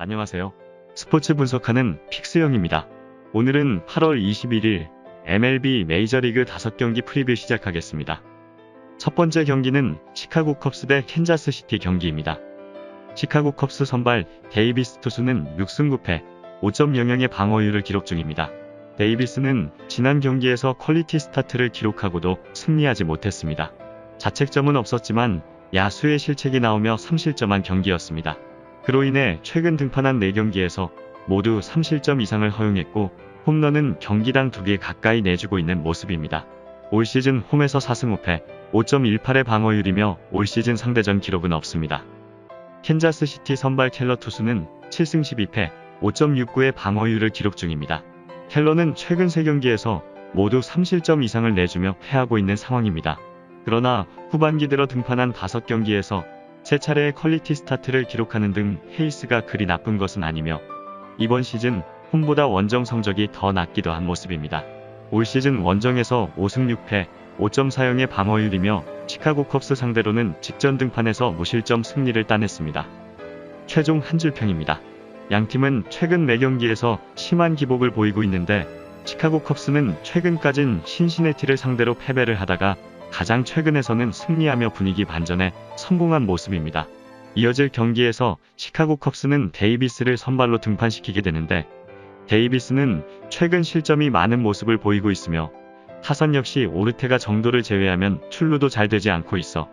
안녕하세요. 스포츠 분석하는 픽스형입니다. 오늘은 8월 21일 MLB 메이저리그 5경기 프리뷰 시작하겠습니다. 첫 번째 경기는 시카고 컵스 대 캔자스시티 경기입니다. 시카고 컵스 선발 데이비스 투수는 6승 9패, 5.00의 방어율을 기록 중입니다. 데이비스는 지난 경기에서 퀄리티 스타트를 기록하고도 승리하지 못했습니다. 자책점은 없었지만 야수의 실책이 나오며 3실점한 경기였습니다. 그로 인해 최근 등판한 4경기에서 모두 3실점 이상을 허용했고 홈런은 경기당 2개 가까이 내주고 있는 모습입니다. 올 시즌 홈에서 4승 5패, 5.18의 방어율이며 올 시즌 상대전 기록은 없습니다. 캔자스시티 선발 켈러 투수는 7승 12패, 5.69의 방어율을 기록 중입니다. 켈러는 최근 3경기에서 모두 3실점 이상을 내주며 패하고 있는 상황입니다. 그러나 후반기 들어 등판한 5경기에서 3차례의 퀄리티 스타트를 기록하는 등 페이스가 그리 나쁜 것은 아니며 이번 시즌 홈보다 원정 성적이 더 낮기도 한 모습입니다. 올 시즌 원정에서 5승 6패, 5.40의 방어율이며 시카고 컵스 상대로는 직전 등판에서 무실점 승리를 따냈습니다. 최종 한 줄평입니다. 양팀은 최근 4경기에서 심한 기복을 보이고 있는데 시카고 컵스는 최근까진 신시내티를 상대로 패배를 하다가 가장 최근에서는 승리하며 분위기 반전에 성공한 모습입니다. 이어질 경기에서 시카고 컵스는 데이비스를 선발로 등판시키게 되는데 데이비스는 최근 실점이 많은 모습을 보이고 있으며 타선 역시 오르테가 정도를 제외하면 출루도 잘 되지 않고 있어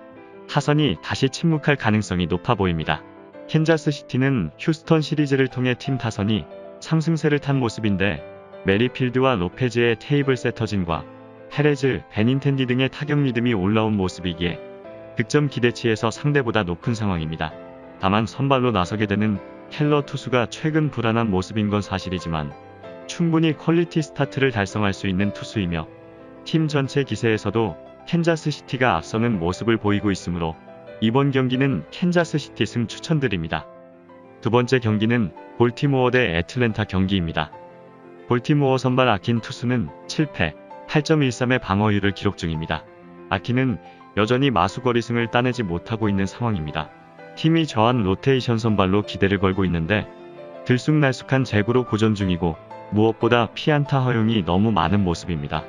타선이 다시 침묵할 가능성이 높아 보입니다. 캔자스시티는 휴스턴 시리즈를 통해 팀 타선이 상승세를 탄 모습인데 메리필드와 로페즈의 테이블 세터진과 페레즈, 베닌텐디 등의 타격 리듬이 올라온 모습이기에 득점 기대치에서 상대보다 높은 상황입니다. 다만 선발로 나서게 되는 켈러 투수가 최근 불안한 모습인 건 사실이지만 충분히 퀄리티 스타트를 달성할 수 있는 투수이며 팀 전체 기세에서도 캔자스시티가 앞서는 모습을 보이고 있으므로 이번 경기는 캔자스시티 승 추천드립니다. 두 번째 경기는 볼티모어 대 애틀랜타 경기입니다. 볼티모어 선발 아킨 투수는 7패, 8.13의 방어율을 기록 중입니다. 아킨은 여전히 마수거리승을 따내지 못하고 있는 상황입니다. 팀이 저한 로테이션 선발로 기대를 걸고 있는데 들쑥날쑥한 제구로 고전 중이고 무엇보다 피안타 허용이 너무 많은 모습입니다.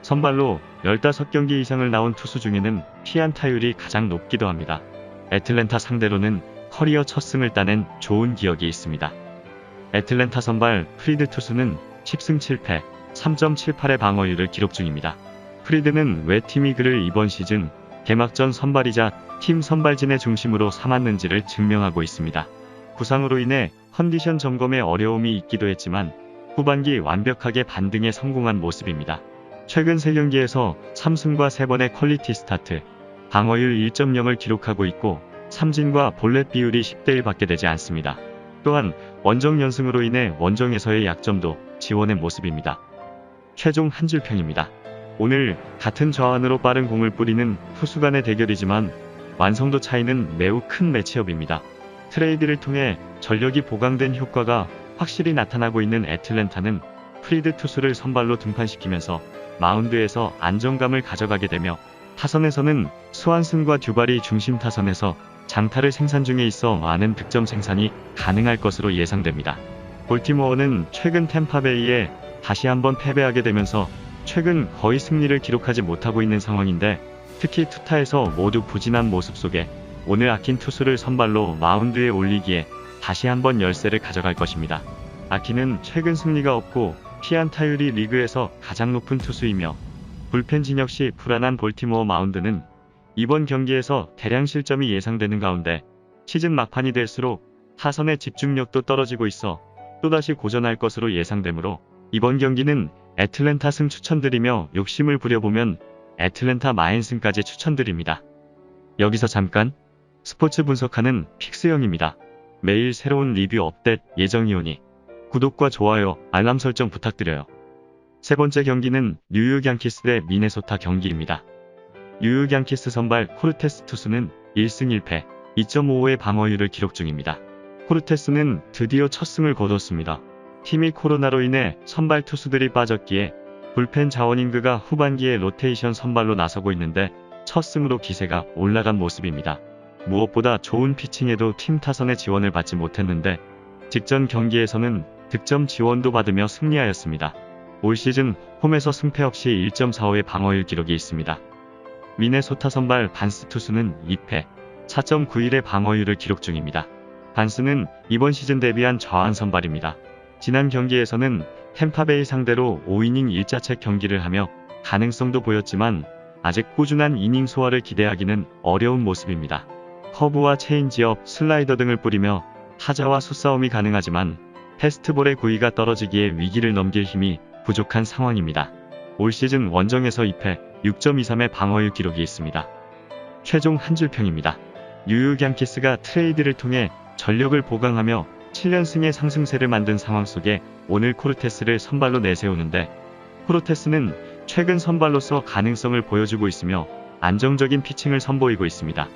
선발로 15경기 이상을 나온 투수 중에는 피안타율이 가장 높기도 합니다. 애틀랜타 상대로는 커리어 첫 승을 따낸 좋은 기억이 있습니다. 애틀랜타 선발 프리드 투수는 10승 7패, 3.78의 방어율을 기록 중입니다. 프리드는 왜 팀이 그를 이번 시즌 개막전 선발이자 팀 선발진의 중심으로 삼았는지를 증명하고 있습니다. 부상으로 인해 컨디션 점검에 어려움이 있기도 했지만 후반기 완벽하게 반등에 성공한 모습입니다. 최근 3경기에서 3승과 3번의 퀄리티 스타트, 방어율 1.0을 기록하고 있고 삼진과 볼넷 비율이 10대1 밖에 되지 않습니다. 또한 원정 연승으로 인해 원정에서의 약점도 지원의 모습입니다. 최종 한 줄평입니다. 오늘 같은 좌완으로 빠른 공을 뿌리는 투수 간의 대결이지만 완성도 차이는 매우 큰 매치업입니다. 트레이드를 통해 전력이 보강된 효과가 확실히 나타나고 있는 애틀랜타는 프리드 투수를 선발로 등판시키면서 마운드에서 안정감을 가져가게 되며 타선에서는 스완슨과 듀발이 중심 타선에서 장타를 생산 중에 있어 많은 득점 생산이 가능할 것으로 예상됩니다. 볼티모어는 최근 템파베이에 다시 한번 패배하게 되면서 최근 거의 승리를 기록하지 못하고 있는 상황인데 특히 투타에서 모두 부진한 모습 속에 오늘 아킨 투수를 선발로 마운드에 올리기에 다시 한번 열세를 가져갈 것입니다. 아킨은 최근 승리가 없고 피안타율이 리그에서 가장 높은 투수이며 불펜진 역시 불안한 볼티모어 마운드는 이번 경기에서 대량 실점이 예상되는 가운데 시즌 막판이 될수록 타선의 집중력도 떨어지고 있어 또다시 고전할 것으로 예상되므로 이번 경기는 애틀랜타 승 추천드리며 욕심을 부려보면 애틀랜타 마인승까지 추천드립니다. 여기서 잠깐 스포츠 분석하는 픽스형입니다. 매일 새로운 리뷰 업데이트 예정이오니 구독과 좋아요, 알람 설정 부탁드려요. 세 번째 경기는 뉴욕 양키스 대 미네소타 경기입니다. 뉴욕 양키스 선발 코르테스 투수는 1승 1패, 2.55의 방어율을 기록 중입니다. 코르테스는 드디어 첫 승을 거뒀습니다. 팀이 코로나로 인해 선발 투수들이 빠졌기에 불펜 자원인 그가 후반기에 로테이션 선발로 나서고 있는데 첫 승으로 기세가 올라간 모습입니다. 무엇보다 좋은 피칭에도 팀 타선의 지원을 받지 못했는데 직전 경기에서는 득점 지원도 받으며 승리하였습니다. 올 시즌 홈에서 승패 없이 1.45의 방어율 기록이 있습니다. 미네소타 선발 반스 투수는 2패 4.91의 방어율을 기록 중입니다. 반스는 이번 시즌 데뷔한 저한 선발입니다. 지난 경기에서는 템파베이 상대로 5이닝 1자책 경기를 하며 가능성도 보였지만 아직 꾸준한 이닝 소화를 기대하기는 어려운 모습입니다. 커브와 체인지업, 슬라이더 등을 뿌리며 타자와 수싸움이 가능하지만 패스트볼의 구위가 떨어지기에 위기를 넘길 힘이 부족한 상황입니다. 올 시즌 원정에서 2패 6.23의 방어율 기록이 있습니다. 최종 한 줄평입니다. 뉴욕 양키스가 트레이드를 통해 전력을 보강하며 7연승의 상승세를 만든 상황 속에 오늘 코르테스를 선발로 내세우는데, 코르테스는 최근 선발로서 가능성을 보여주고 있으며 안정적인 피칭을 선보이고 있습니다.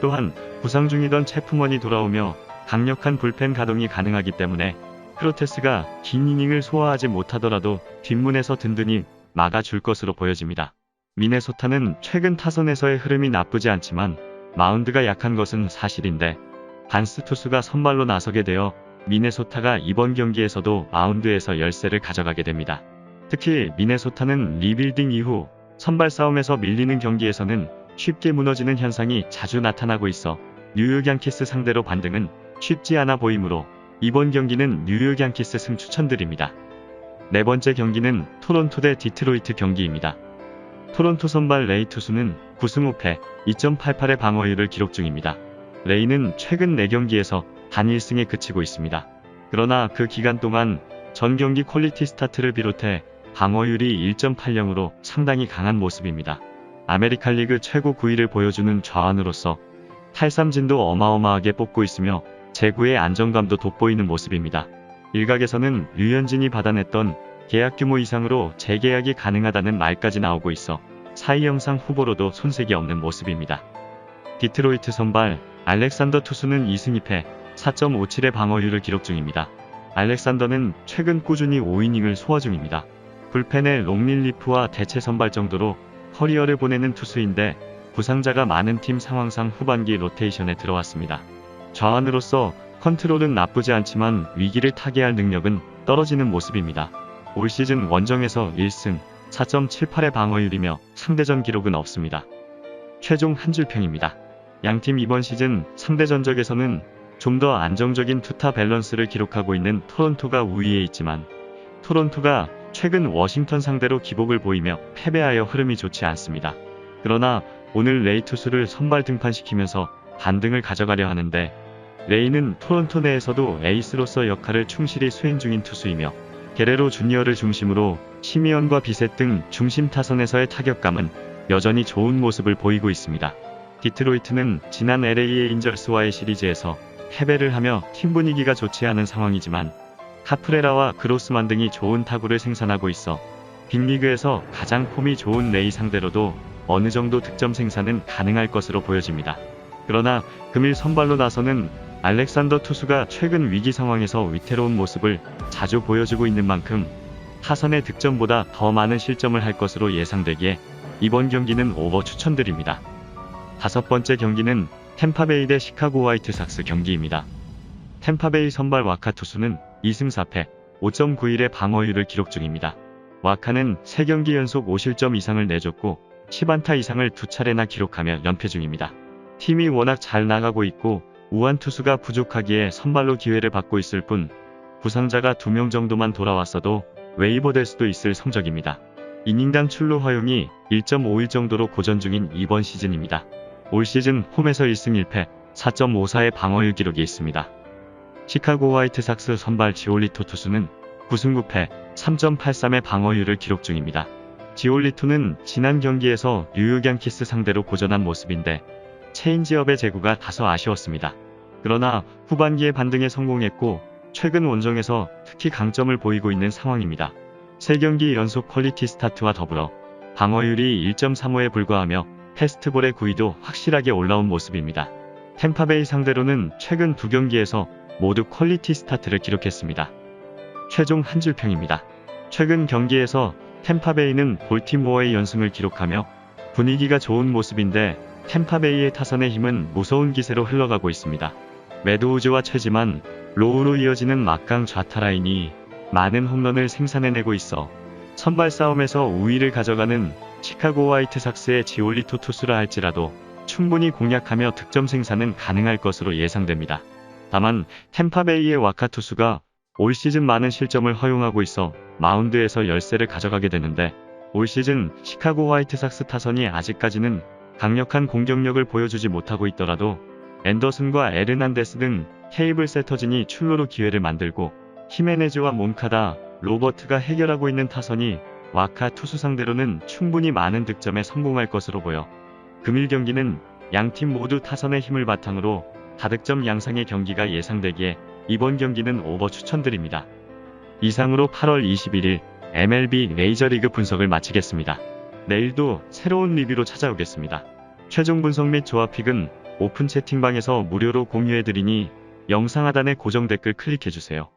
또한 부상 중이던 체프먼이 돌아오며 강력한 불펜 가동이 가능하기 때문에 코르테스가 긴 이닝을 소화하지 못하더라도 뒷문에서 든든히 막아줄 것으로 보여집니다. 미네소타는 최근 타선에서의 흐름이 나쁘지 않지만 마운드가 약한 것은 사실인데, 반스 투수가 선발로 나서게 되어 미네소타가 이번 경기에서도 마운드에서 열세를 가져가게 됩니다. 특히 미네소타는 리빌딩 이후 선발 싸움에서 밀리는 경기에서는 쉽게 무너지는 현상이 자주 나타나고 있어 뉴욕 양키스 상대로 반등은 쉽지 않아 보이므로 이번 경기는 뉴욕 양키스 승 추천드립니다. 네 번째 경기는 토론토 대 디트로이트 경기입니다. 토론토 선발 레이 투수는 9승 5패 2.88의 방어율을 기록 중입니다. 레이는 최근 4경기에서 단 1승에 그치고 있습니다. 그러나 그 기간 동안 전 경기 퀄리티 스타트를 비롯해 방어율이 1.80으로 상당히 강한 모습입니다. 아메리칸 리그 최고 9위를 보여주는 좌완으로서 탈삼진도 어마어마하게 뽑고 있으며 제구의 안정감도 돋보이는 모습입니다. 일각에서는 류현진이 받아냈던 계약 규모 이상으로 재계약이 가능하다는 말까지 나오고 있어 사이 영상 후보로도 손색이 없는 모습입니다. 디트로이트 선발 알렉산더 투수는 2승 2패 4.57의 방어율을 기록 중입니다. 알렉산더는 최근 꾸준히 5이닝을 소화 중입니다. 불펜의 롱릴리프와 대체 선발 정도로 커리어를 보내는 투수인데 부상자가 많은 팀 상황상 후반기 로테이션에 들어왔습니다. 좌완으로서 컨트롤은 나쁘지 않지만 위기를 타개할 능력은 떨어지는 모습입니다. 올 시즌 원정에서 1승 4.78의 방어율이며 상대전 기록은 없습니다. 최종 한 줄평입니다. 양팀 이번 시즌 상대 전적에서는 좀 더 안정적인 투타 밸런스를 기록하고 있는 토론토가 우위에 있지만, 토론토가 최근 워싱턴 상대로 기복을 보이며 패배하여 흐름이 좋지 않습니다. 그러나 오늘 레이 투수를 선발 등판시키면서 반등을 가져가려 하는데, 레이는 토론토 내에서도 에이스로서 역할을 충실히 수행 중인 투수이며 게레로 주니어를 중심으로 시미언과 비셋 등 중심 타선에서의 타격감은 여전히 좋은 모습을 보이고 있습니다. 디트로이트는 지난 LA 에인절스와의 시리즈에서 패배를 하며 팀 분위기가 좋지 않은 상황이지만 카프레라와 그로스만 등이 좋은 타구를 생산하고 있어 빅리그에서 가장 폼이 좋은 레이 상대로도 어느 정도 득점 생산은 가능할 것으로 보여집니다. 그러나 금일 선발로 나서는 알렉산더 투수가 최근 위기 상황에서 위태로운 모습을 자주 보여주고 있는 만큼 타선의 득점보다 더 많은 실점을 할 것으로 예상되기에 이번 경기는 오버 추천드립니다. 다섯 번째 경기는 템파베이 대 시카고 화이트삭스 경기입니다. 템파베이 선발 와카 투수는 2승 4패 5.91의 방어율을 기록 중입니다. 와카는 3경기 연속 5실점 이상을 내줬고 10안타 이상을 2차례나 기록하며 연패 중입니다. 팀이 워낙 잘 나가고 있고 우한 투수가 부족하기에 선발로 기회를 받고 있을 뿐 부상자가 2명 정도만 돌아왔어도 웨이버될 수도 있을 성적입니다. 이닝당 출루 허용이 1.51 정도로 고전 중인 이번 시즌입니다. 올 시즌 홈에서 1승 1패 4.54의 방어율 기록이 있습니다. 시카고 화이트삭스 선발 지올리토 투수는 9승 9패 3.83의 방어율을 기록 중입니다. 지올리토는 지난 경기에서 뉴욕 양키스 상대로 고전한 모습인데 체인지업의 제구가 다소 아쉬웠습니다. 그러나 후반기에 반등에 성공했고 최근 원정에서 특히 강점을 보이고 있는 상황입니다. 3경기 연속 퀄리티 스타트와 더불어 방어율이 1.35에 불과하며 패스트볼의 구위도 확실하게 올라온 모습입니다. 템파베이 상대로는 최근 2경기에서 모두 퀄리티 스타트를 기록했습니다. 최종 한 줄평입니다. 최근 경기에서 템파베이는 볼티모어의 연승을 기록하며 분위기가 좋은 모습인데 템파베이의 타선의 힘은 무서운 기세로 흘러가고 있습니다. 매드우즈와 최지만, 로우로 이어지는 막강 좌타 라인이 많은 홈런을 생산해내고 있어 선발 싸움에서 우위를 가져가는 시카고 화이트삭스의 지올리토 투수라 할지라도 충분히 공략하며 득점 생산은 가능할 것으로 예상됩니다. 다만 템파베이의 와카 투수가 올 시즌 많은 실점을 허용하고 있어 마운드에서 열세를 가져가게 되는데, 올 시즌 시카고 화이트삭스 타선이 아직까지는 강력한 공격력을 보여주지 못하고 있더라도 앤더슨과 에르난데스 등 테이블 세터진이 출루로 기회를 만들고 히메네즈와 몬카다, 로버트가 해결하고 있는 타선이 와카 투수 상대로는 충분히 많은 득점에 성공할 것으로 보여 금일 경기는 양팀 모두 타선의 힘을 바탕으로 다득점 양상의 경기가 예상되기에 이번 경기는 오버 추천드립니다. 이상으로 8월 21일 MLB 메이저리그 분석을 마치겠습니다. 내일도 새로운 리뷰로 찾아오겠습니다. 최종 분석 및 조합픽은 오픈 채팅방에서 무료로 공유해드리니 영상 하단의 고정 댓글 클릭해주세요.